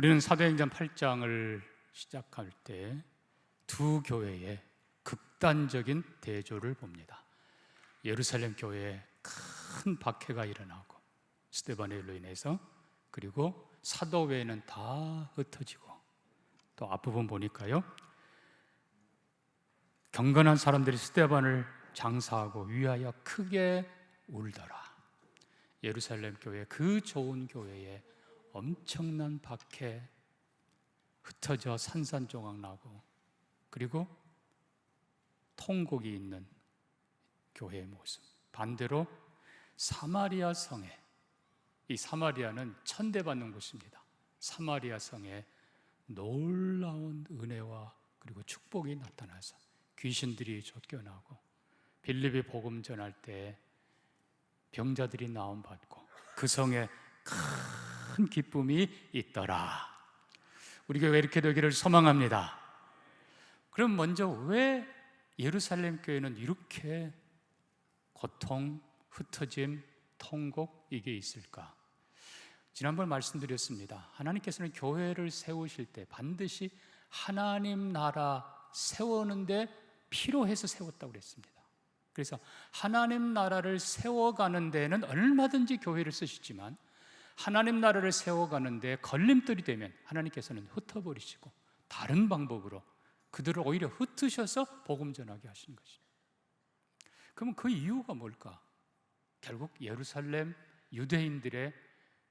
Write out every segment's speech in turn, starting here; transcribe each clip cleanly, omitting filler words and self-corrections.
우리는 사도행전 8장을 시작할 때 두 교회의 극단적인 대조를 봅니다. 예루살렘 교회에 큰 박해가 일어나고 스데반의 일로 인해서, 그리고 사도회는 다 흩어지고, 또 앞부분 보니까요, 경건한 사람들이 스데반을 장사하고 위하여 크게 울더라. 예루살렘 교회, 그 좋은 교회에 엄청난 박해, 흩어져 산산조각 나고, 그리고 통곡이 있는 교회의 모습. 반대로 사마리아 성에, 이 사마리아는 천대받는 곳입니다. 사마리아 성에 놀라운 은혜와 그리고 축복이 나타나서 귀신들이 쫓겨나고, 빌립이 복음 전할 때 병자들이 나음받고, 그 성에 큰 기쁨이 있더라. 우리 교회가 이렇게 되기를 소망합니다. 그럼 먼저 왜 예루살렘 교회는 이렇게 고통, 흩어짐, 통곡, 이게 있을까? 지난번 말씀드렸습니다. 하나님께서는 교회를 세우실 때 반드시 하나님 나라 세우는데 필요해서 세웠다고 그랬습니다. 그래서 하나님 나라를 세워가는 데는 얼마든지 교회를 쓰시지만, 하나님 나라를 세워가는데 걸림돌이 되면 하나님께서는 흩어버리시고 다른 방법으로 그들을 오히려 흩으셔서 복음 전하게 하시는 것입니다. 그러면 그 이유가 뭘까? 결국 예루살렘 유대인들의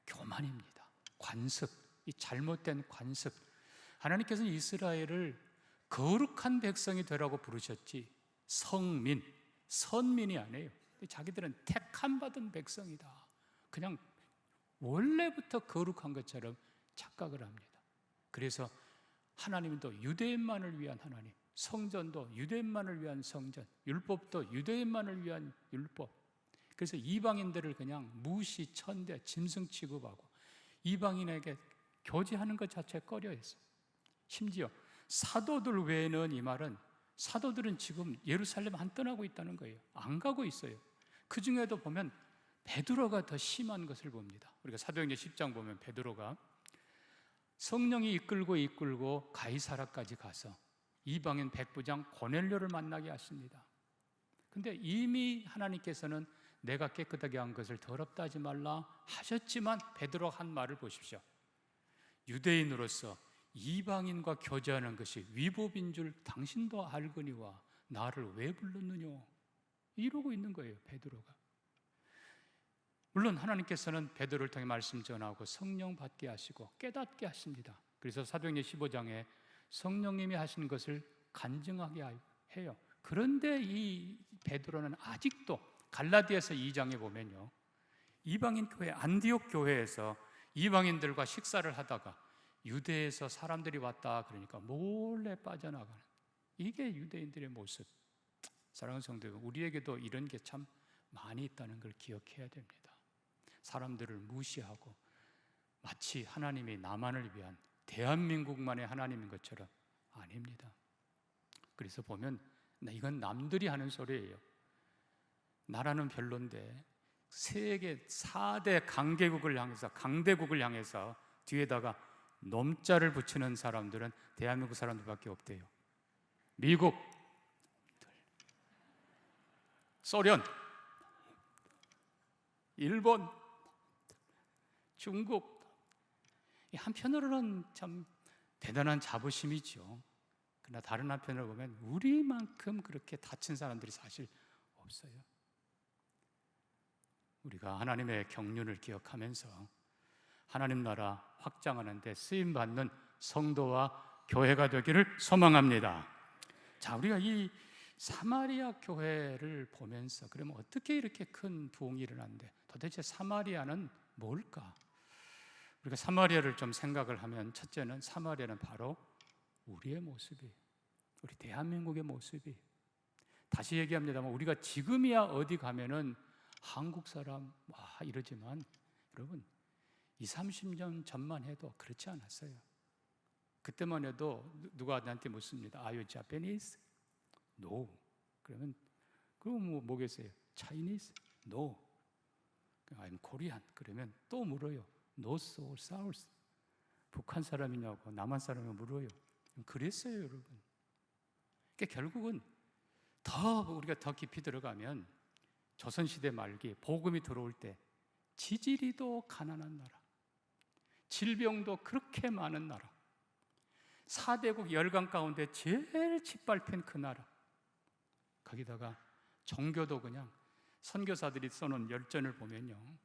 교만입니다. 관습, 이 잘못된 관습. 하나님께서는 이스라엘을 거룩한 백성이 되라고 부르셨지 성민, 선민이 아니에요. 자기들은 택함 받은 백성이다, 그냥 원래부터 거룩한 것처럼 착각을 합니다. 그래서 하나님도 유대인만을 위한 하나님, 성전도 유대인만을 위한 성전, 율법도 유대인만을 위한 율법. 그래서 이방인들을 그냥 무시, 천대, 짐승 취급하고 이방인에게 교제하는 것 자체에 꺼려했어요. 심지어 사도들 외에는, 이 말은 사도들은 지금 예루살렘 안 떠나고 있다는 거예요. 안 가고 있어요. 그 중에도 보면 베드로가 더 심한 것을 봅니다. 우리가 사도행전 10장 보면 베드로가 성령이 이끌고 가이사라까지 가서 이방인 백부장 고넬료를 만나게 하십니다. 근데 이미 하나님께서는 내가 깨끗하게 한 것을 더럽다 하지 말라 하셨지만, 베드로 한 말을 보십시오. 유대인으로서 이방인과 교제하는 것이 위법인 줄 당신도 알거니와 나를 왜 불렀느냐, 이러고 있는 거예요, 베드로가. 물론 하나님께서는 베드로를 통해 말씀 전하고 성령 받게 하시고 깨닫게 하십니다. 그래서 사도행전 15장에 성령님이 하신 것을 간증하게 해요. 그런데 이 베드로는 아직도 갈라디아서 2장에 보면요, 이방인 교회, 안디옥 교회에서 이방인들과 식사를 하다가 유대에서 사람들이 왔다 그러니까 몰래 빠져나가는, 이게 유대인들의 모습. 사랑하는 성도 여러분, 우리에게도 이런 게 참 많이 있다는 걸 기억해야 됩니다. 사람들을 무시하고 마치 하나님이 나만을 위한, 대한민국만의 하나님인 것처럼 아닙니다. 그래서 보면 이건 남들이 하는 소리예요. 나라는 별론데 세계 4대 강대국을 향해서 뒤에다가 놈자를 붙이는 사람들은 대한민국 사람들밖에 없대요. 미국, 소련, 일본, 중국. 한편으로는 참 대단한 자부심이죠. 그러나 다른 한편으로 보면 우리만큼 그렇게 다친 사람들이 사실 없어요. 우리가 하나님의 경륜을 기억하면서 하나님 나라 확장하는 데 쓰임받는 성도와 교회가 되기를 소망합니다. 자, 우리가 이 사마리아 교회를 보면서 그러면 어떻게 이렇게 큰 부흥이 일어났는데 도대체 사마리아는 뭘까? 우리가 사마리아를 좀 생각을 하면, 첫째는 사마리아는 바로 우리의 모습이, 우리 대한민국의 모습이. 다시 얘기합니다만 우리가 지금이야 어디 가면은 한국 사람 이러지만, 여러분 20-30년 전만 해도 그렇지 않았어요. 그때만 해도 누가 나한테 묻습니다. Are you Japanese? No. 그러면 그럼 뭐겠어요? Chinese? No. I'm Korean. 그러면 또 물어요. North or South? 북한 사람이냐고 남한 사람이 물어요. 그랬어요, 여러분. 그러니까 결국은 우리가 더 깊이 들어가면 조선시대 말기 복음이 들어올 때 지지리도 가난한 나라, 질병도 그렇게 많은 나라, 4대국 열강 가운데 제일 짓밟힌 그 나라, 거기다가 종교도 그냥 선교사들이 써놓은 열전을 보면요,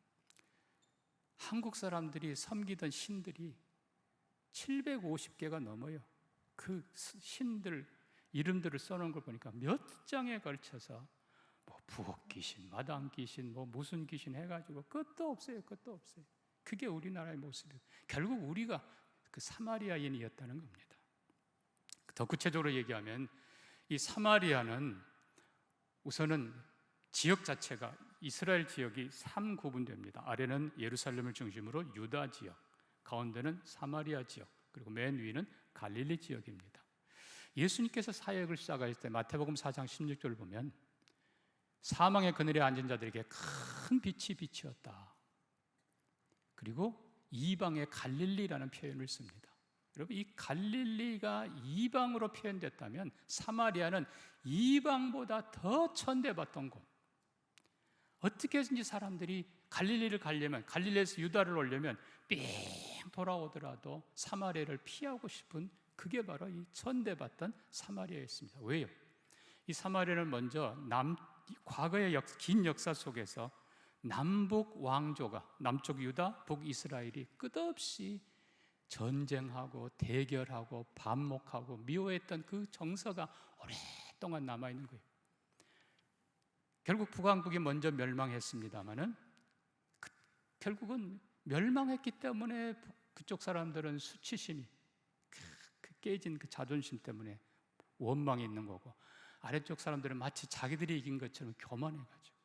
한국 사람들이 섬기던 신들이 750개가 넘어요. 그 신들 이름들을 써놓은 걸 보니까 몇 장에 걸쳐서 뭐 부엌 귀신, 마당 귀신, 뭐 무슨 귀신 해가지고 끝도 없어요. 그게 우리나라의 모습이에요. 결국 우리가 그 사마리아인이었다는 겁니다. 더 구체적으로 얘기하면 이 사마리아는 우선은 지역 자체가 이스라엘 지역이 3구분됩니다. 아래는 예루살렘을 중심으로 유다 지역, 가운데는 사마리아 지역, 그리고 맨 위는 갈릴리 지역입니다. 예수님께서 사역을 시작하실 때 마태복음 4장 16절을 보면 사망의 그늘에 앉은 자들에게 큰 빛이 비치었다. 그리고 이방의 갈릴리라는 표현을 씁니다. 여러분, 이 갈릴리가 이방으로 표현됐다면 사마리아는 이방보다 더 천대받던 곳. 어떻게 해서든지 사람들이 갈릴리를 가려면, 갈릴리에서 유다를 오려면 삥 돌아오더라도 사마리아를 피하고 싶은, 그게 바로 이 천대받던 사마리아였습니다. 왜요? 이 사마리아는 먼저 과거의 긴 역사 속에서 남북 왕조가, 남쪽 유다, 북이스라엘이 끝없이 전쟁하고 대결하고 반목하고 미워했던 그 정서가 오랫동안 남아있는 거예요. 결국 북왕국이 먼저 멸망했습니다마는 결국은 멸망했기 때문에 그쪽 사람들은 수치심이, 그 깨진 그 자존심 때문에 원망이 있는 거고, 아래쪽 사람들은 마치 자기들이 이긴 것처럼 교만해가지고,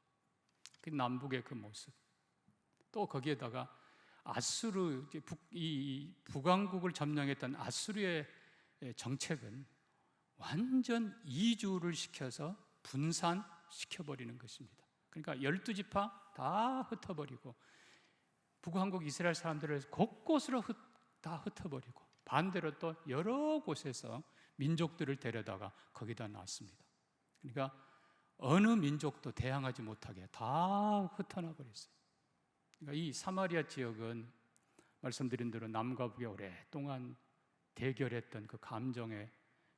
그 남북의 그 모습. 또 거기에다가 아수르, 이 북왕국을 점령했던 아수르의 정책은 완전 이주를 시켜서 분산시켜버리는 것입니다. 그러니까 12지파 다 흩어버리고 북왕국 이스라엘 사람들을 곳곳으로 다 흩어버리고, 반대로 또 여러 곳에서 민족들을 데려다가 거기다 놨습니다. 그러니까 어느 민족도 대항하지 못하게 다 흩어놔 버렸어요. 그러니까 이 사마리아 지역은 말씀드린 대로 남과 북에 오랫동안 대결했던 그 감정에,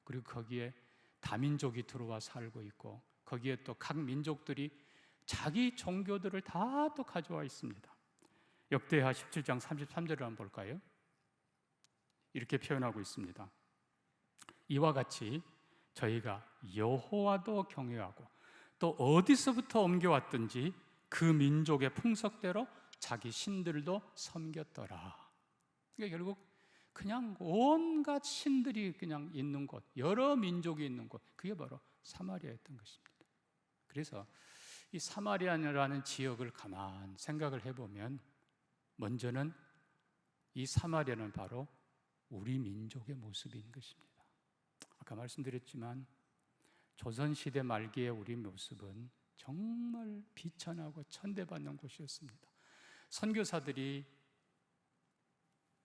그리고 거기에 다민족이 들어와 살고 있고, 거기에 또 각 민족들이 자기 종교들을 다 또 가져와 있습니다. 역대하 17장 33절을 한번 볼까요? 이렇게 표현하고 있습니다. 이와 같이 저희가 여호와도 경외하고 또 어디서부터 옮겨왔든지 그 민족의 풍속대로 자기 신들도 섬겼더라. 그러니까 결국 그냥 온갖 신들이 그냥 있는 곳, 여러 민족이 있는 곳, 그게 바로 사마리아였던 것입니다. 그래서 이 사마리아라는 지역을 가만 생각을 해보면, 먼저는 이 사마리아는 바로 우리 민족의 모습인 것입니다. 아까 말씀드렸지만 조선시대 말기의 우리 모습은 정말 비천하고 천대받는 곳이었습니다. 선교사들이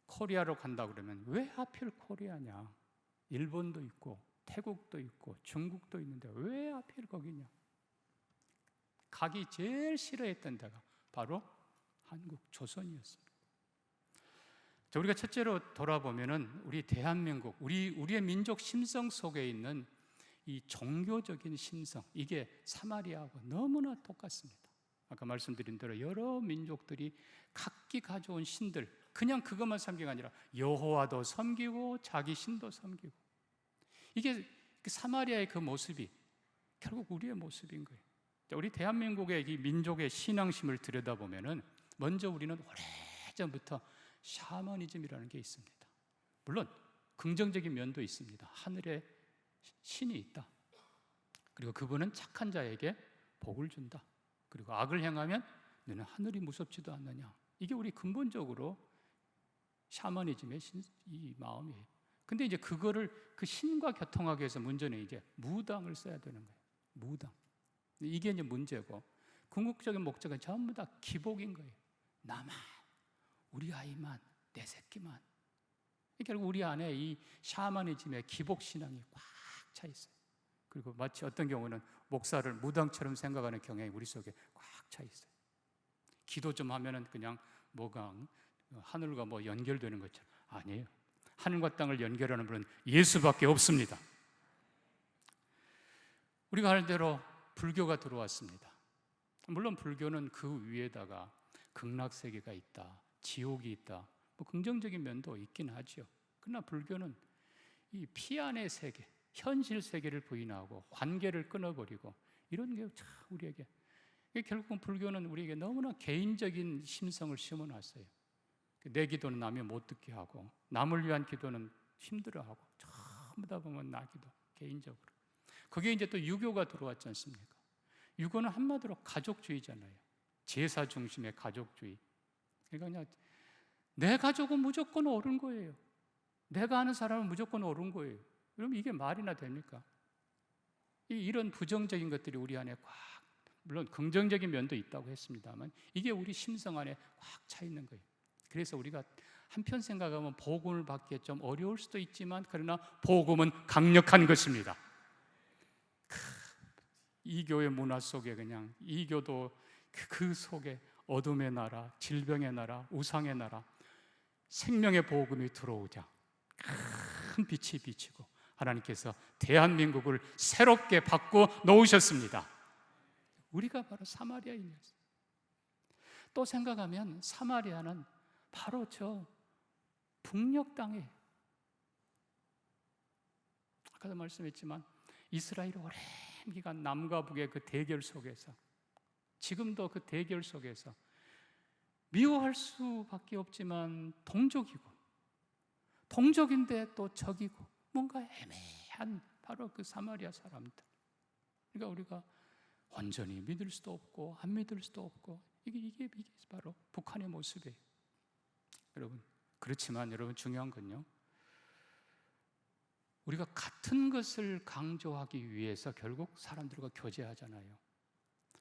코리아로 간다 그러면 왜 하필 코리아냐? 일본도 있고 태국도 있고 중국도 있는데 왜 하필 거기냐? 가기 제일 싫어했던 데가 바로 한국, 조선이었습니다. 자, 우리가 첫째로 돌아보면은 우리 대한민국, 우리의 민족 심성 속에 있는 이 종교적인 심성, 이게 사마리아하고 너무나 똑같습니다. 아까 말씀드린 대로 여러 민족들이 각기 가져온 신들, 그냥 그것만 섬기가 아니라 여호와도 섬기고 자기 신도 섬기고, 이게 사마리아의 그 모습이 결국 우리의 모습인 거예요. 우리 대한민국의 이 민족의 신앙심을 들여다보면은 먼저 우리는 오래전부터 샤머니즘이라는 게 있습니다. 물론 긍정적인 면도 있습니다. 하늘에 신이 있다. 그리고 그분은 착한 자에게 복을 준다. 그리고 악을 행하면 너는 하늘이 무섭지도 않느냐. 이게 우리 근본적으로 샤머니즘의 이 마음이에요. 근데 이제 그거를 그 신과 교통하기 위해서 문제는 이제 무당을 써야 되는 거예요. 무당. 이게 이제 문제고, 궁극적인 목적은 전부 다 기복인 거예요. 나만, 우리 아이만, 내 새끼만. 결국 우리 안에 이 샤머니즘의 기복 신앙이 꽉 차 있어요. 그리고 마치 어떤 경우는 목사를 무당처럼 생각하는 경향이 우리 속에 꽉 차 있어요. 기도 좀 하면은 그냥 뭐가 하늘과 뭐 연결되는 것처럼. 아니에요. 하늘과 땅을 연결하는 분은 예수밖에 없습니다. 우리가 할 대로 불교가 들어왔습니다. 물론 불교는 그 위에다가 극락세계가 있다, 지옥이 있다, 뭐 긍정적인 면도 있긴 하죠. 그러나 불교는 이 피 안의 세계, 현실 세계를 부인하고 관계를 끊어버리고 이런 게 참 우리에게, 결국은 불교는 우리에게 너무나 개인적인 심성을 심어놨어요. 내 기도는 남이 못 듣게 하고, 남을 위한 기도는 힘들어하고, 전부 다 보면 나 기도, 개인적으로. 그게 이제 또 유교가 들어왔지 않습니까? 유교는 한마디로 가족주의잖아요. 제사 중심의 가족주의. 그러니까 그냥 내 가족은 무조건 옳은 거예요. 내가 아는 사람은 무조건 옳은 거예요. 그럼 이게 말이나 됩니까? 이런 부정적인 것들이 우리 안에 꽉, 물론 긍정적인 면도 있다고 했습니다만 이게 우리 심성 안에 꽉 차 있는 거예요. 그래서 우리가 한편 생각하면 복음을 받기에 좀 어려울 수도 있지만, 그러나 복음은 강력한 것입니다. 이교의 문화 속에 그냥 이교도 그 속에 어둠의 나라, 질병의 나라, 우상의 나라, 생명의 복음이 들어오자 큰 빛이 비치고 하나님께서 대한민국을 새롭게 바꿔 놓으셨습니다. 우리가 바로 사마리아인이었어요. 또 생각하면 사마리아는 바로 저 북녘 땅에, 아까도 말씀했지만 이스라엘이 오랜 기간 남과 북의 그 대결 속에서, 지금도 그 대결 속에서 미워할 수밖에 없지만 동족인데 또 적이고 뭔가 애매한 바로 그 사마리아 사람들. 그러니까 우리가 온전히 믿을 수도 없고 안 믿을 수도 없고 이게 바로 북한의 모습이에요. 여러분, 그렇지만 여러분 중요한 건요, 우리가 같은 것을 강조하기 위해서 결국 사람들과 교제하잖아요.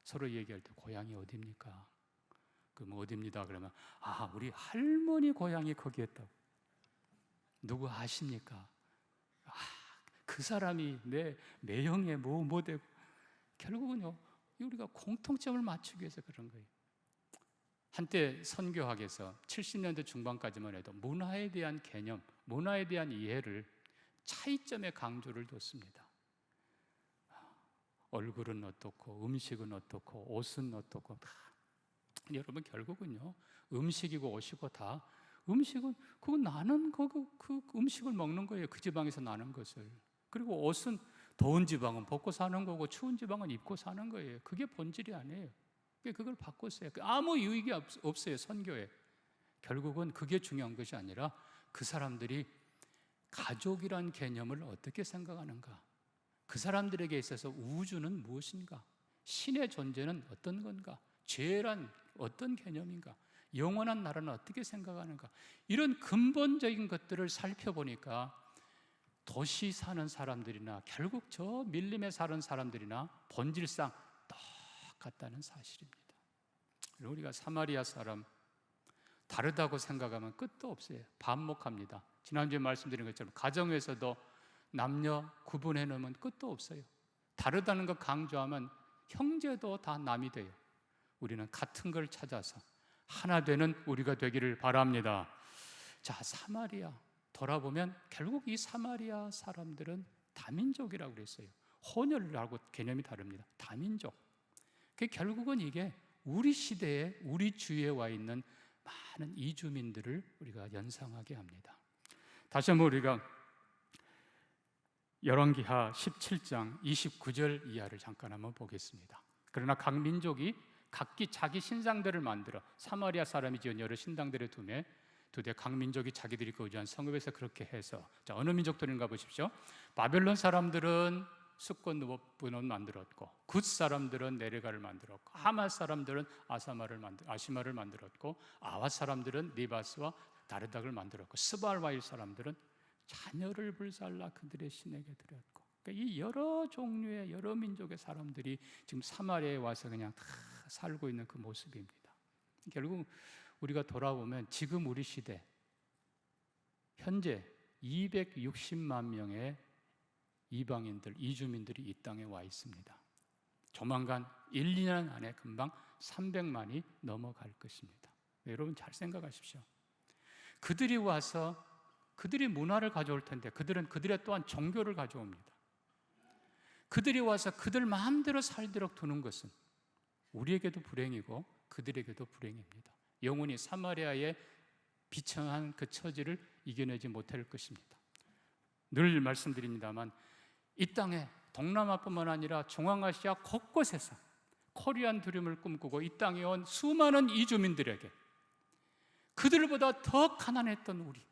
서로 얘기할 때 고향이 어디입니까? 뭐 어디입니다. 그러면 우리 할머니 고향이 거기였다고. 누구 아십니까? 그 사람이 내 매형의 뭐 되고. 결국은요, 우리가 공통점을 맞추기 위해서 그런 거예요. 한때 선교학에서 70년대 중반까지만 해도 문화에 대한 개념, 문화에 대한 이해를 차이점에 강조를 뒀습니다. 얼굴은 어떻고, 음식은 어떻고, 옷은 어떻고. 여러분, 결국은요, 음식이고 옷이고 다, 음식은 그거 나는 그 음식을 먹는 거예요. 그 지방에서 나는 것을. 그리고 옷은 더운 지방은 벗고 사는 거고 추운 지방은 입고 사는 거예요. 그게 본질이 아니에요. 그걸 바꿨어요. 아무 유익이 없어요, 선교에. 결국은 그게 중요한 것이 아니라 그 사람들이 가족이란 개념을 어떻게 생각하는가, 그 사람들에게 있어서 우주는 무엇인가, 신의 존재는 어떤 건가, 죄란 어떤 개념인가, 영원한 나라는 어떻게 생각하는가, 이런 근본적인 것들을 살펴보니까 도시 사는 사람들이나 결국 저 밀림에 사는 사람들이나 본질상 똑같다는 사실입니다. 우리가 사마리아 사람 다르다고 생각하면 끝도 없어요. 반목합니다. 지난주에 말씀드린 것처럼 가정에서도 남녀 구분해 놓으면 끝도 없어요. 다르다는 것 강조하면 형제도 다 남이 돼요. 우리는 같은 걸 찾아서 하나 되는 우리가 되기를 바랍니다. 자, 사마리아 돌아보면 결국 이 사마리아 사람들은 다민족이라고 그랬어요. 혼혈하고 개념이 다릅니다. 다민족. 결국은 이게 우리 시대에 우리 주위에 와 있는 많은 이주민들을 우리가 연상하게 합니다. 다시 한번 우리가 열왕기하 17장 29절 이하를 잠깐 한번 보겠습니다. 그러나 각 민족이 각기 자기 신상들을 만들어, 사마리아 사람이 지은 여러 신당들의 두대 각 민족이 자기들이 거주한 성읍에서 그렇게 해서, 자, 어느 민족들인가 보십시오. 바벨론 사람들은 숫곤누봇분을 만들었고, 굿 사람들은 네르가를 만들었고, 하맛 사람들은 아시마를 만들었고, 아왓 사람들은 리바스와 다르닥을 만들었고, 스발와일 사람들은 자녀를 불살라 그들의 신에게 드렸고. 그러니까 이 여러 종류의 여러 민족의 사람들이 지금 사마리아에 와서 그냥 다 살고 있는 그 모습입니다. 결국 우리가 돌아보면 지금 우리 시대, 현재 260만 명의 이방인들, 이주민들이 이 땅에 와 있습니다. 조만간 1, 2년 안에 금방 300만이 넘어갈 것입니다. 여러분 잘 생각하십시오. 그들이 와서 그들이 문화를 가져올 텐데 그들은 그들의 또한 종교를 가져옵니다. 그들이 와서 그들 마음대로 살도록 두는 것은 우리에게도 불행이고 그들에게도 불행입니다. 영원히 사마리아의 비천한 그 처지를 이겨내지 못할 것입니다. 늘 말씀드립니다만 이 땅에 동남아뿐만 아니라 중앙아시아 곳곳에서 코리안 드림을 꿈꾸고 이 땅에 온 수많은 이주민들에게 그들보다 더 가난했던 우리,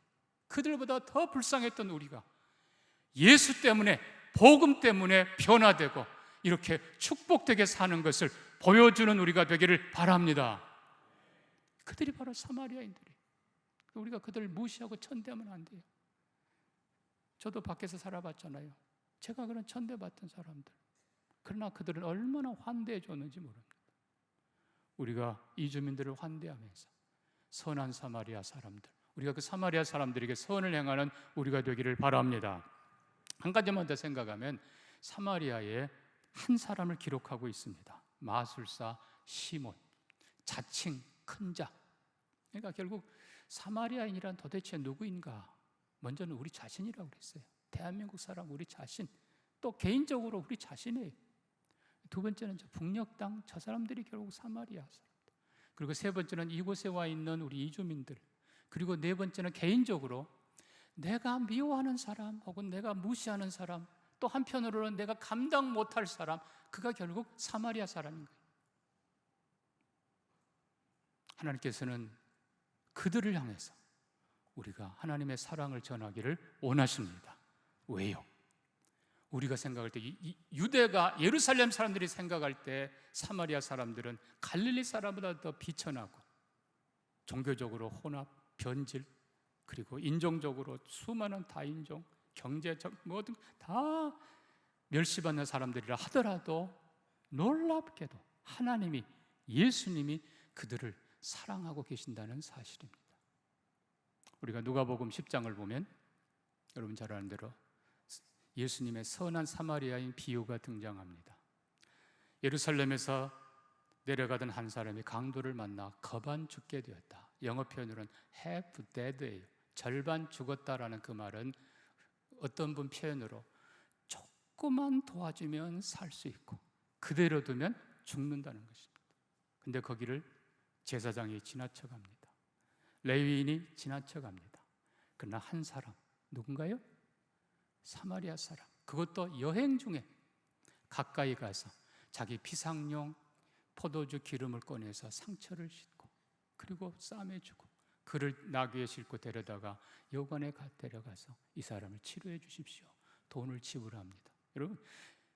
그들보다 더 불쌍했던 우리가 예수 때문에, 복음 때문에 변화되고 이렇게 축복되게 사는 것을 보여주는 우리가 되기를 바랍니다. 그들이 바로 사마리아인들이에요. 우리가 그들을 무시하고 천대하면 안 돼요. 저도 밖에서 살아봤잖아요. 제가 그런 천대받던 사람들, 그러나 그들은 얼마나 환대해 줬는지 모릅니다. 우리가 이주민들을 환대하면서 선한 사마리아 사람들, 우리가 그 사마리아 사람들에게 선을 행하는 우리가 되기를 바랍니다. 한 가지만 더 생각하면 사마리아에 한 사람을 기록하고 있습니다. 마술사 시몬, 자칭 큰 자. 그러니까 결국 사마리아인이란 도대체 누구인가? 먼저는 우리 자신이라고 그랬어요. 대한민국 사람 우리 자신, 또 개인적으로 우리 자신이에요. 두 번째는 북녘 땅, 저 사람들이 결국 사마리아 사람들. 그리고 세 번째는 이곳에 와 있는 우리 이주민들. 그리고 네 번째는 개인적으로 내가 미워하는 사람 혹은 내가 무시하는 사람, 또 한편으로는 내가 감당 못할 사람, 그가 결국 사마리아 사람인 거예요. 하나님께서는 그들을 향해서 우리가 하나님의 사랑을 전하기를 원하십니다. 왜요? 우리가 생각할 때 유대가, 예루살렘 사람들이 생각할 때 사마리아 사람들은 갈릴리 사람보다 더 비천하고 종교적으로 혼합, 변질, 그리고 인종적으로 수많은 다인종, 경제적 모든 다 멸시받는 사람들이라 하더라도 놀랍게도 하나님이, 예수님이 그들을 사랑하고 계신다는 사실입니다. 우리가 누가복음 10장을 보면 여러분 잘 아는 대로 예수님의 선한 사마리아인 비유가 등장합니다. 예루살렘에서 내려가던 한 사람이 강도를 만나 거반 죽게 되었다. 영어 표현으로는 half dead예요. 절반 죽었다라는 그 말은 어떤 분 표현으로 조금만 도와주면 살 수 있고 그대로 두면 죽는다는 것입니다. 근데 거기를 제사장이 지나쳐갑니다. 레위인이 지나쳐갑니다. 그러나 한 사람, 누군가요? 사마리아 사람, 그것도 여행 중에 가까이 가서 자기 피상용 포도주 기름을 꺼내서 상처를 씻고 그리고 싸매주고 그를 나귀에 싣고 데려다가 여관에 데려가서 이 사람을 치료해 주십시오. 돈을 지불합니다. 여러분,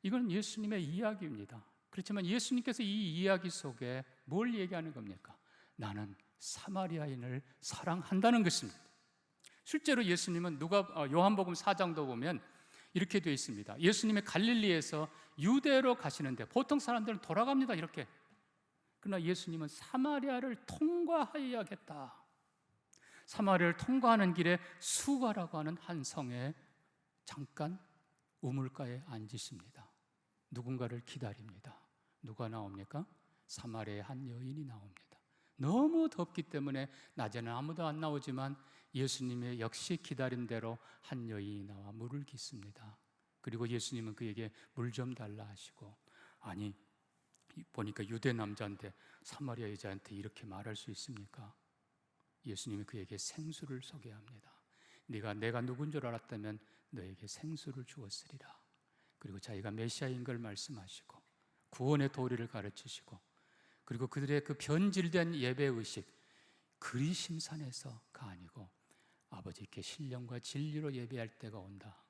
이건 예수님의 이야기입니다. 그렇지만 예수님께서 이 이야기 속에 뭘 얘기하는 겁니까? 나는 사마리아인을 사랑한다는 것입니다. 실제로 예수님은 요한복음 4장도 보면 이렇게 되어 있습니다. 예수님의 갈릴리에서 유대로 가시는데 보통 사람들은 돌아갑니다. 이렇게. 그러나 예수님은 사마리아를 통과해야겠다. 사마리아를 통과하는 길에 수가라고 하는 한 성에 잠깐 우물가에 앉으십니다. 누군가를 기다립니다. 누가 나옵니까? 사마리아의 한 여인이 나옵니다. 너무 덥기 때문에 낮에는 아무도 안 나오지만 예수님의 역시 기다린 대로 한 여인이 나와 물을 깃습니다. 그리고 예수님은 그에게 물 좀 달라 하시고, 아니 보니까 유대 남자인데 사마리아 여자한테 이렇게 말할 수 있습니까? 예수님이 그에게 생수를 소개합니다. 네가 내가 누군 줄 알았다면 너에게 생수를 주었으리라. 그리고 자기가 메시아인 걸 말씀하시고 구원의 도리를 가르치시고, 그리고 그들의 그 변질된 예배의식, 그리심산에서가 아니고 아버지께 신령과 진리로 예배할 때가 온다.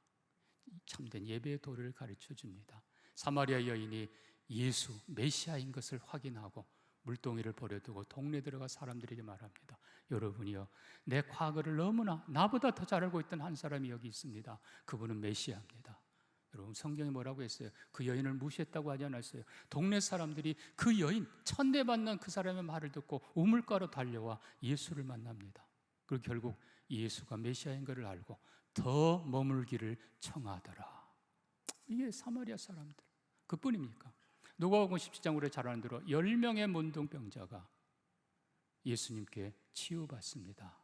참된 예배의 도리를 가르쳐 줍니다. 사마리아 여인이 예수, 메시아인 것을 확인하고 물동이를 버려두고 동네 들어가 사람들에게 말합니다. 여러분이요, 내 과거를 너무나 나보다 더 잘 알고 있던 한 사람이 여기 있습니다. 그분은 메시아입니다. 여러분, 성경이 뭐라고 했어요? 그 여인을 무시했다고 하지 않았어요? 동네 사람들이 그 여인, 천대받는 그 사람의 말을 듣고 우물가로 달려와 예수를 만납니다. 그리고 결국 예수가 메시아인 것을 알고 더 머물기를 청하더라. 이게 사마리아 사람들 그뿐입니까? 누가복음 17장 우리 잘 아는 대로 10명의 문둥병자가 예수님께 치유받습니다.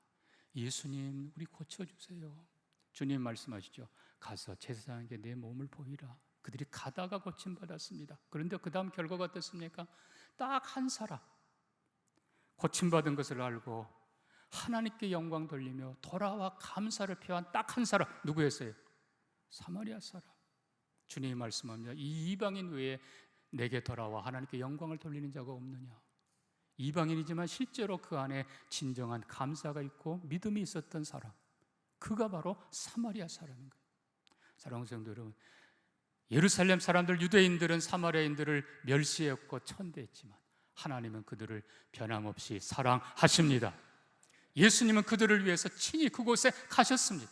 예수님, 우리 고쳐주세요. 주님 말씀하시죠. 가서 제사장에게 내 몸을 보이라. 그들이 가다가 고침받았습니다. 그런데 그 다음 결과가 어떻습니까? 딱 한 사람, 고침받은 것을 알고 하나님께 영광 돌리며 돌아와 감사를 표한 딱 한 사람, 누구였어요? 사마리아 사람. 주님이 말씀합니다. 이 이방인 외에 내게 돌아와 하나님께 영광을 돌리는 자가 없느냐. 이방인이지만 실제로 그 안에 진정한 감사가 있고 믿음이 있었던 사람, 그가 바로 사마리아 사람인 거예요. 사랑하는 성도 여러분, 예루살렘 사람들, 유대인들은 사마리아인들을 멸시했고 천대했지만 하나님은 그들을 변함없이 사랑하십니다. 예수님은 그들을 위해서 친히 그곳에 가셨습니다.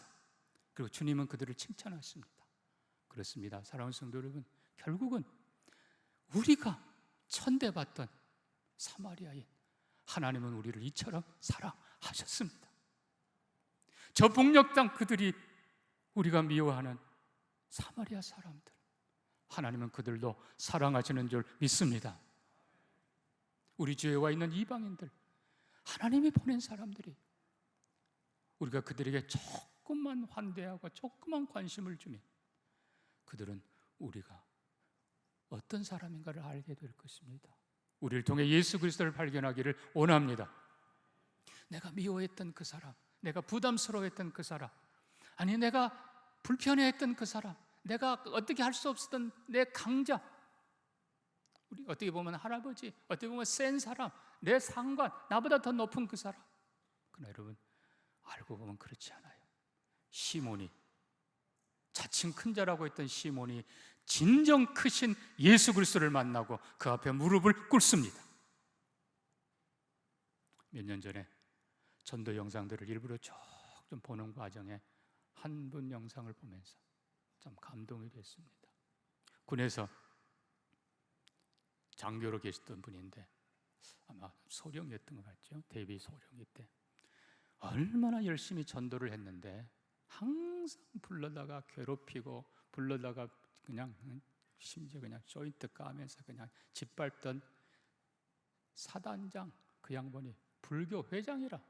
그리고 주님은 그들을 칭찬하십니다. 그렇습니다. 사랑하는 성도 여러분, 결국은 우리가 천대받던 사마리아인 하나님은 우리를 이처럼 사랑하셨습니다. 저 북녘 땅 그들이 우리가 미워하는 사마리아 사람들, 하나님은 그들도 사랑하시는 줄 믿습니다. 우리 주위에 와 있는 이방인들, 하나님이 보낸 사람들이 우리가 그들에게 조금만 환대하고 조금만 관심을 주면 그들은 우리가 어떤 사람인가를 알게 될 것입니다. 우리를 통해 예수 그리스도를 발견하기를 원합니다. 내가 미워했던 그 사람, 내가 부담스러워했던 그 사람, 아니 내가 불편해했던 그 사람, 내가 어떻게 할 수 없었던 내 강자, 우리 어떻게 보면 할아버지, 어떻게 보면 센 사람, 내 상관, 나보다 더 높은 그 사람. 그러나 여러분, 알고 보면 그렇지 않아요. 시몬이, 자칭 큰 자라고 했던 시몬이 진정 크신 예수 그리스도를 만나고 그 앞에 무릎을 꿇습니다. 몇 년 전에 전도 영상들을 일부러 쭉 좀 보는 과정에 한 분 영상을 보면서 참 감동이 됐습니다. 군에서 장교로 계셨던 분인데 아마 소령이었던 것 같죠. 대비 소령일 때 얼마나 열심히 전도를 했는데 항상 불러다가 괴롭히고 불러다가 그냥 심지어 그냥 조인트 까면서 그냥 짓밟던 사단장, 그 양반이 불교 회장이라.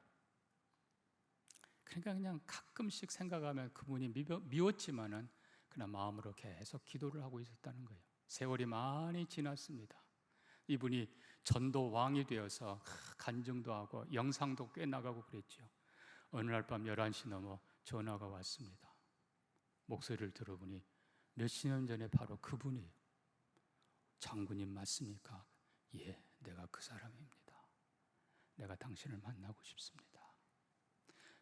그러니까 그냥 가끔씩 생각하면 그분이 미웠지만은 그냥 마음으로 계속 기도를 하고 있었다는 거예요. 세월이 많이 지났습니다. 이분이 전도 왕이 되어서 간증도 하고 영상도 꽤 나가고 그랬죠. 어느 날 밤 11시 넘어 전화가 왔습니다. 목소리를 들어보니 몇십 년 전에 바로 그분이에요. 장군님 맞습니까? 예, 내가 그 사람입니다. 내가 당신을 만나고 싶습니다.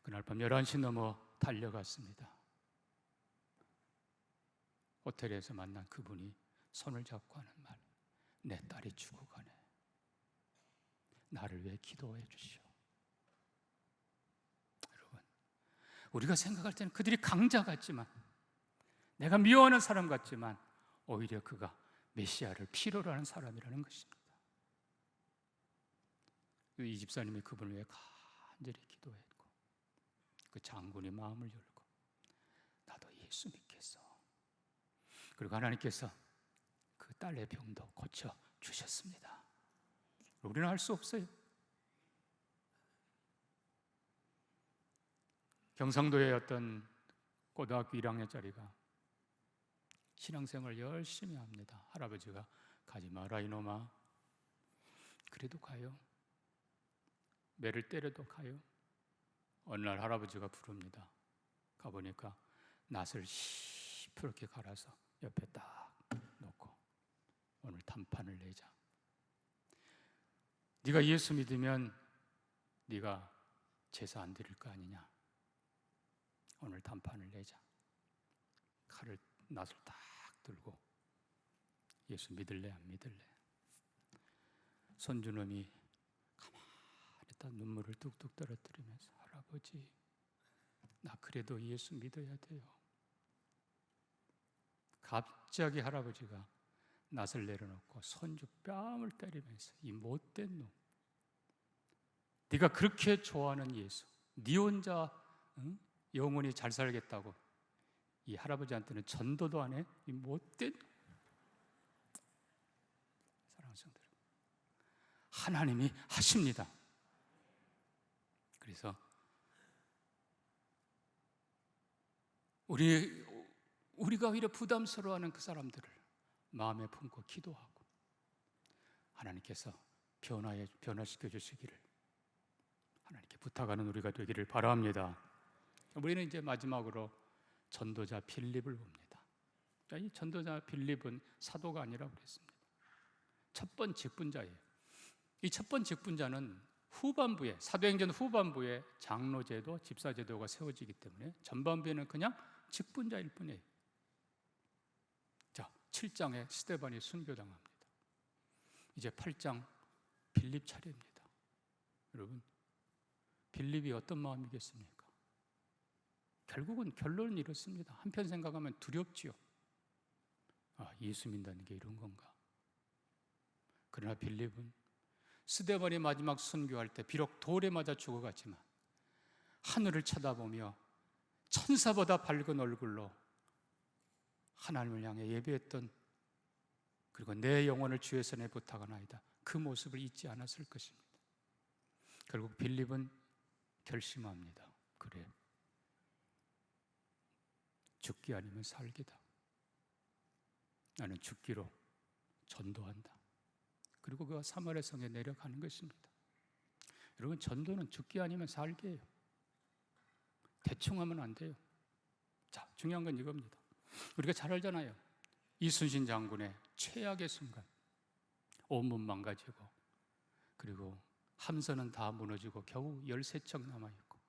그날 밤 11시 넘어 달려갔습니다. 호텔에서 만난 그분이 손을 잡고 하는 말, 내 딸이 죽어가네. 나를 위해 기도해 주시오. 여러분, 우리가 생각할 때는 그들이 강자 같지만, 내가 미워하는 사람 같지만 오히려 그가 메시아를 필요로 하는 사람이라는 것입니다. 이 집사님이 그분을 위해 간절히 기도했고 그 장군이 마음을 열고 나도 예수 믿겠어. 그리고 하나님께서 그 딸의 병도 고쳐 주셨습니다. 우리는 할 수 없어요. 경상도의 어떤 고등학교 1학년짜리가 신앙생활 열심히 합니다. 할아버지가 가지 마라 이놈아. 그래도 가요. 매를 때려도 가요. 어느 날 할아버지가 부릅니다. 가보니까 낫을 시퍼렇게 갈아서 옆에 딱 놓고 오늘 단판을 내자. 네가 예수 믿으면 네가 제사 안 드릴 거 아니냐. 오늘 단판을 내자. 낫을 딱 들고 예수 믿을래 안 믿을래. 손주놈이 가만히 딱 눈물을 뚝뚝 떨어뜨리면서 할아버지 나 그래도 예수 믿어야 돼요. 갑자기 할아버지가 낫을 내려놓고 손주 뺨을 때리면서 이 못된 놈, 네가 그렇게 좋아하는 예수, 네 혼자 영원히 잘 살겠다고 이 할아버지한테는 전도도 안 해? 이 못된 사랑하는 성들, 하나님이 하십니다. 그래서 우리가 오히려 부담스러워하는 그 사람들을 마음에 품고 기도하고 하나님께서 변화시켜 주시기를 하나님께 부탁하는 우리가 되기를 바랍니다. 우리는 이제 마지막으로 전도자 빌립을 봅니다. 이 전도자 빌립은 사도가 아니라고 그랬습니다. 첫 번 직분자예요. 이 첫 번 직분자는 후반부에, 사도행전 후반부에 장로제도, 집사제도가 세워지기 때문에 전반부에는 그냥 직분자일 뿐이에요. 자, 7장에 스데반이 순교당합니다. 이제 8장 빌립 차례입니다. 여러분, 빌립이 어떤 마음이겠습니까? 결국은 결론은 이렇습니다. 한편 생각하면 두렵지요. 예수 믿는다는 게 이런 건가? 그러나 빌립은 스데반이 마지막 순교할 때 비록 돌에 맞아 죽어갔지만 하늘을 쳐다보며 천사보다 밝은 얼굴로 하나님을 향해 예배했던, 그리고 내 영혼을 주의 손에 부탁하나이다, 그 모습을 잊지 않았을 것입니다. 결국 빌립은 결심합니다. 그래, 죽기 아니면 살기다. 나는 죽기로 전도한다. 그리고 그가 사마리아 성에 내려가는 것입니다. 여러분, 전도는 죽기 아니면 살기예요. 대충 하면 안 돼요. 자, 중요한 건 이겁니다. 우리가 잘 알잖아요. 이순신 장군의 최악의 순간, 온몸 망가지고, 그리고 함선은 다 무너지고 겨우 13척 남아있고,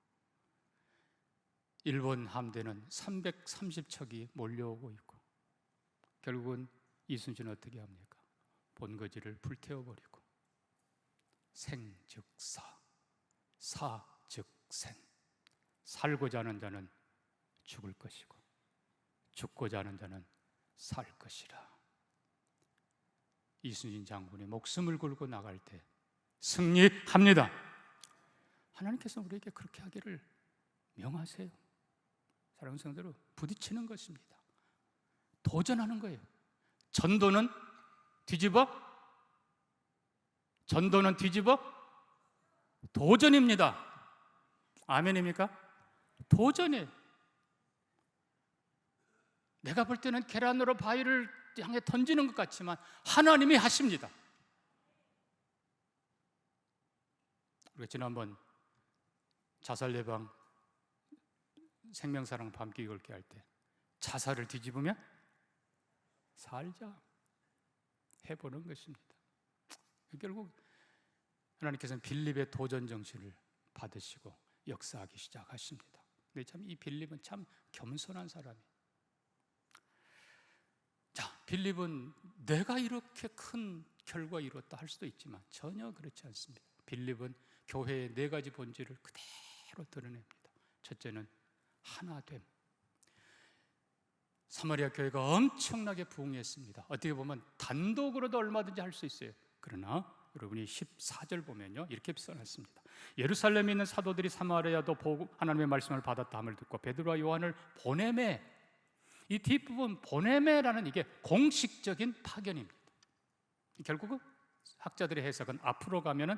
일본 함대는 330척이 몰려오고 있고, 결국은 이순신은 어떻게 합니까? 본거지를 불태워버리고, 생즉사, 사즉생, 살고자 하는 자는 죽을 것이고 죽고자 하는 자는 살 것이라. 이순신 장군이 목숨을 걸고 나갈 때 승리합니다. 하나님께서 우리에게 그렇게 하기를 명하세요. 사랑하는 성도들, 부딪히는 것입니다. 도전하는 거예요. 전도는 뒤집어 도전입니다. 아멘입니까? 도전이에요. 내가 볼 때는 계란으로 바위를 향해 던지는 것 같지만 하나님이 하십니다. 우리가 지난번 자살 예방 생명사랑 밤기 걸기 할 때 자살을 뒤집으면 살자 해보는 것입니다. 결국 하나님께서는 빌립의 도전 정신을 받으시고 역사하기 시작하십니다. 근데 참 이 빌립은 참 겸손한 사람이에요. 자, 빌립은 내가 이렇게 큰 결과 이뤘다 할 수도 있지만 전혀 그렇지 않습니다. 빌립은 교회의 4가지 본질을 그대로 드러냅니다. 첫째는 하나됨. 사마리아 교회가 엄청나게 부흥했습니다. 어떻게 보면 단독으로도 얼마든지 할 수 있어요. 그러나 여러분이 14절 보면요, 이렇게 써놨습니다. 예루살렘에 있는 사도들이 사마리아도 보고 하나님의 말씀을 받았다 함을 듣고 베드로와 요한을 보내매, 이 뒷부분 보내매라는 이게 공식적인 파견입니다. 결국은 학자들의 해석은 앞으로 가면은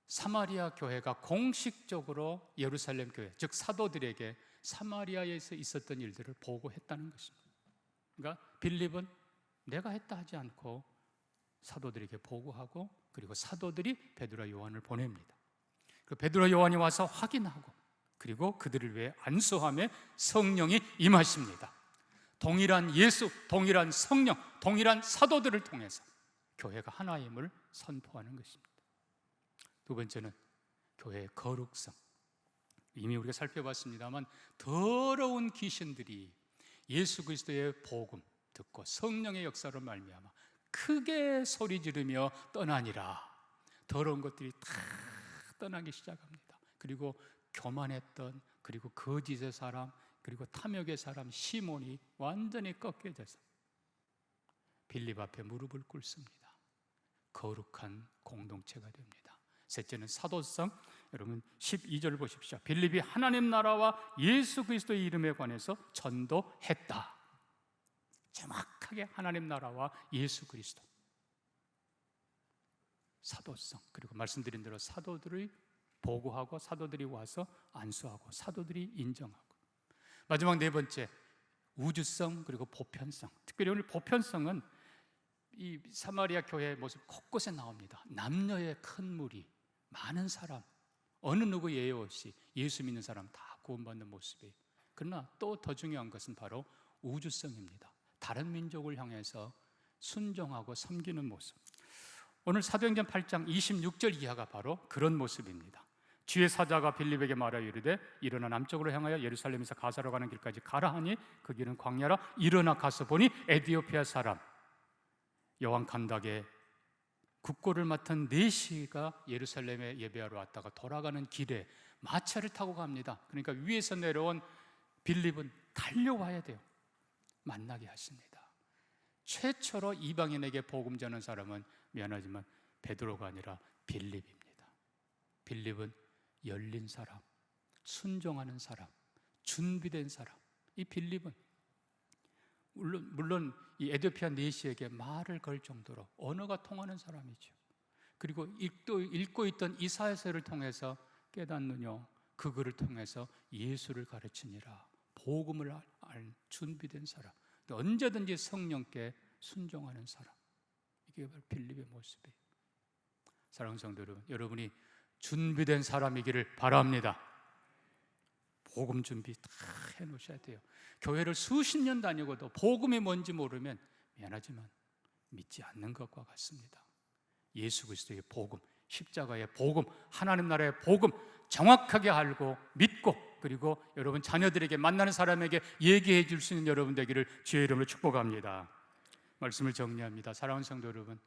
사마리아 교회가 공식적으로 예루살렘 교회, 즉 사도들에게 사마리아에서 있었던 일들을 보고했다는 것입니다. 그러니까 빌립은 내가 했다 하지 않고 사도들에게 보고하고, 그리고 사도들이 베드로와 요한을 보냅니다. 그 베드로와 요한이 와서 확인하고, 그리고 그들을 위해 안수함에 성령이 임하십니다. 동일한 예수, 동일한 성령, 동일한 사도들을 통해서 교회가 하나임을 선포하는 것입니다. 두 번째는 교회의 거룩성. 이미 우리가 살펴봤습니다만 더러운 귀신들이 예수 그리스도의 복음 듣고 성령의 역사로 말미암아 크게 소리 지르며 떠나니라. 더러운 것들이 다 떠나기 시작합니다. 그리고 교만했던, 그리고 거짓의 사람, 그리고 탐욕의 사람 시몬이 완전히 꺾여져서 빌립 앞에 무릎을 꿇습니다. 거룩한 공동체가 됩니다. 셋째는 사도성. 여러분 12절 보십시오. 빌립이 하나님 나라와 예수 그리스도의 이름에 관해서 전도했다. 정확하게 하나님 나라와 예수 그리스도. 사도성. 그리고 말씀드린 대로 사도들이 보고하고 사도들이 와서 안수하고 사도들이 인정하고. 마지막 네 번째, 우주성 그리고 보편성. 특별히 오늘 보편성은 이 사마리아 교회의 모습 곳곳에 나옵니다. 남녀의 큰 무리, 많은 사람, 어느 누구 예외 없이 예수 믿는 사람 다 구원받는 모습이에요. 그러나 또 더 중요한 것은 바로 우주성입니다. 다른 민족을 향해서 순종하고 섬기는 모습. 오늘 사도행전 8장 26절 이하가 바로 그런 모습입니다. 주의 사자가 빌립에게 말하여 이르되 일어나 남쪽으로 향하여 예루살렘에서 가사로 가는 길까지 가라 하니 그 길은 광야라. 일어나 가서 보니 에디오피아 사람 여왕 간닥의 국고를 맡은 네시가 예루살렘에 예배하러 왔다가 돌아가는 길에 마차를 타고 갑니다. 그러니까 위에서 내려온 빌립은 달려와야 돼요. 만나게 하십니다. 최초로 이방인에게 복음 전하는 사람은 미안하지만 베드로가 아니라 빌립입니다. 빌립은 열린 사람, 순종하는 사람, 준비된 사람. 이 빌립은 물론 이 에디오피아 네시에게 말을 걸 정도로 언어가 통하는 사람이죠. 그리고 읽고 있던 이사야서를 통해서 깨닫느뇨 그 글을 통해서 예수를 가르치니라. 복음을 알 준비된 사람, 언제든지 성령께 순종하는 사람. 이게 바로 빌립의 모습이에요. 사랑하는 성도 여러분, 여러분이 준비된 사람이기를 바랍니다. 복음 준비 다 해놓으셔야 돼요. 교회를 수십 년 다니고도 복음이 뭔지 모르면 미안하지만 믿지 않는 것과 같습니다. 예수 그리스도의 복음, 십자가의 복음, 하나님 나라의 복음 정확하게 알고 믿고, 그리고 여러분 자녀들에게 만나는 사람에게 얘기해 줄 수 있는 여러분 되기를 주의 이름으로 축복합니다. 말씀을 정리합니다. 사랑하는 성도 여러분,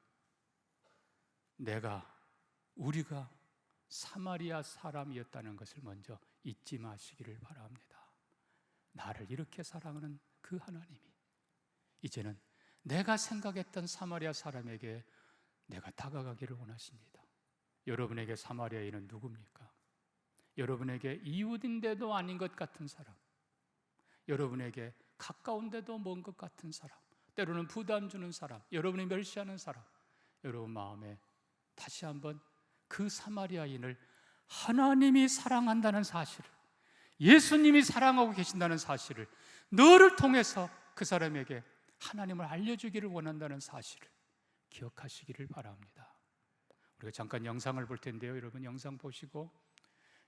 우리가 사마리아 사람이었다는 것을 먼저 잊지 마시기를 바랍니다. 나를 이렇게 사랑하는 그 하나님이 이제는 내가 생각했던 사마리아 사람에게 내가 다가가기를 원하십니다. 여러분에게 사마리아인은 누굽니까? 여러분에게 이웃인데도 아닌 것 같은 사람, 여러분에게 가까운데도 먼 것 같은 사람, 때로는 부담 주는 사람, 여러분이 멸시하는 사람, 여러분 마음에 다시 한번 그 사마리아인을 하나님이 사랑한다는 사실을, 예수님이 사랑하고 계신다는 사실을, 너를 통해서 그 사람에게 하나님을 알려주기를 원한다는 사실을 기억하시기를 바랍니다. 우리가 잠깐 영상을 볼 텐데요. 여러분 영상 보시고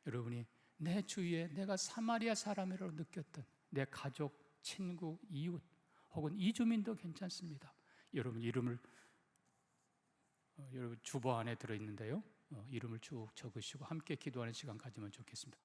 여러분이 내 주위에 내가 사마리아 사람이라고 느꼈던 내 가족, 친구, 이웃 혹은 이주민도 괜찮습니다. 여러분 이름을 여러분 주보 안에 들어있는데요. 이름을 쭉 적으시고 함께 기도하는 시간 가지면 좋겠습니다.